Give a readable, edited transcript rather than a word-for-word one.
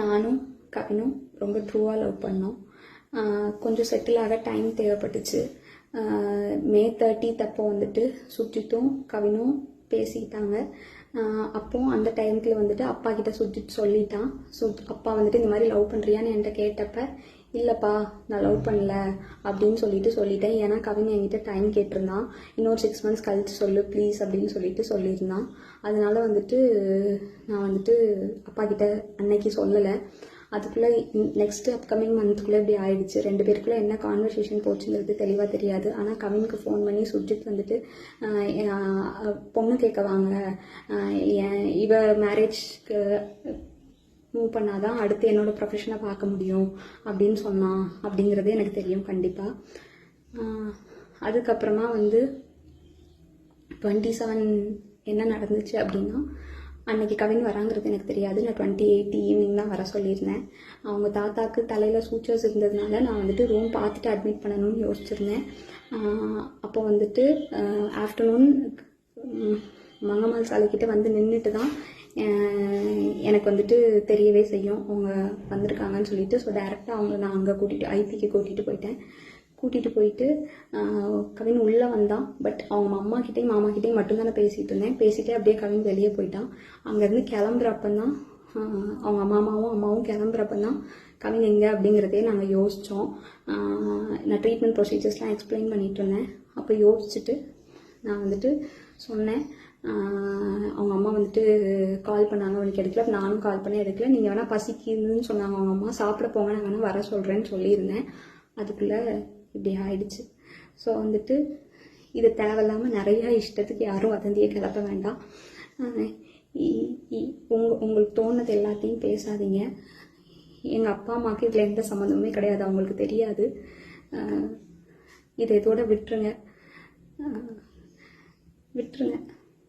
நானும் கவினும் ரொம்ப ட்ரூவாக லவ் பண்ணோம். கொஞ்சம் செட்டில் ஆக டைம் தேவைப்பட்டுச்சு. மே 30 அப்போ வந்துட்டு சுஜித்தும் கவினும் பேசிக்கிட்டாங்க. அப்போ அந்த டைமுக்கு வந்துட்டு அப்பா கிட்ட சுஜித் சொல்லிட்டான். அப்பா வந்துட்டு இந்த மாதிரி லவ் பண்ணுறியான்னு என்கிட்ட கேட்டப்ப, இல்லைப்பா நான் லவ் பண்ணல அப்படின்னு சொல்லிட்டேன். ஏன்னா கவின் என்கிட்ட டைம் கேட்டிருந்தான். இன்னொரு 6 months கழிச்சு சொல்லு ப்ளீஸ் அப்படின்னு சொல்லியிருந்தான். அதனால வந்துட்டு நான் வந்துட்டு அப்பா கிட்ட அன்னைக்கு சொல்லலை. அதுக்குள்ளே நெக்ஸ்ட் அப்கமிங் மந்த்துக்குள்ளே இப்படி ஆயிடுச்சு. 2 பேருக்குள்ளே என்ன கான்வர்சேஷன் போச்சுங்கிறது தெளிவாக தெரியாது. ஆனால் கவினுக்கு ஃபோன் பண்ணி சுஜித் வந்துட்டு பொண்ணு கேட்க வாங்க, இவ மேரேஜ்க்கு மூவ் பண்ணாதான் அடுத்து என்னோட ப்ரொஃபஷனை பார்க்க முடியும் அப்படின்னு சொன்னான் அப்படிங்கிறது எனக்கு தெரியும் கண்டிப்பாக. அதுக்கப்புறமா வந்து 27 என்ன நடந்துச்சு அப்படின்னா, அன்னைக்கு கவின் வராங்கிறது எனக்கு தெரியாது. நான் 28 ஈவினிங் தான் வர சொல்லியிருந்தேன். அவங்க தாத்தாக்கு தலையில் சூச்சர்ஸ் இருந்ததுனால நான் வந்துட்டு ரூம் பார்த்துட்டு அட்மிட் பண்ணணும்னு யோசிச்சிருந்தேன். அப்போ வந்துட்டு ஆஃப்டர்நூன் மங்கம்மாள் சாலைக்கிட்ட வந்து நின்றுட்டு தான் எனக்கு வந்துட்டு தெரியவே செய்யும் அவங்க வந்திருக்காங்கன்னு சொல்லிட்டு. ஸோ டேரெக்டாக நான் அங்கே ஐபிக்கு கூட்டிகிட்டு போயிட்டு கவின் உள்ளே வந்தான். பட் அவங்க அம்மாக்கிட்டையும் மாமாக்கிட்டையும் மட்டும்தான் நான் பேசிகிட்டே அப்படியே கவின் வெளியே போயிட்டான். அங்கேருந்து கிளம்புறப்பந்தான் அவங்க அம்மாவும் கிளம்புறப்பந்தான் கவின் எங்கே அப்படிங்கிறதே நாங்கள் யோசித்தோம். நான் ட்ரீட்மெண்ட் ப்ரொசீஜர்ஸ்லாம் எக்ஸ்பிளைன் பண்ணிகிட்டு இருந்தேன். அப்போ யோசிச்சுட்டு நான் வந்துட்டு சொன்னேன். அவங்க அம்மா வந்துட்டு கால் பண்ணாங்க, அவனுக்கு எடுக்கல. நானும் கால் பண்ணி எடுக்கல. நீங்கள் வேணால் பசிக்குதுன்னு சொன்னாங்க அவங்க அம்மா, சாப்பிட போங்க, நான் வேணால் வர சொல்கிறேன்னு சொல்லியிருந்தேன். அதுக்குள்ளே இப்படி ஆயிடுச்சு. ஸோ வந்துட்டு இது தேவையில்லாமல் நிறையா இஷ்டத்துக்கு யாரும் வதந்தியை கிளப்ப வேண்டாம். உங்களுக்கு தோணுது எல்லாத்தையும் பேசாதீங்க. எங்கள் அப்பா அம்மாவுக்கு இதில் எந்த சம்மந்தமுமே கிடையாது, அவங்களுக்கு தெரியாது. இதை இதோட விட்டுருங்க.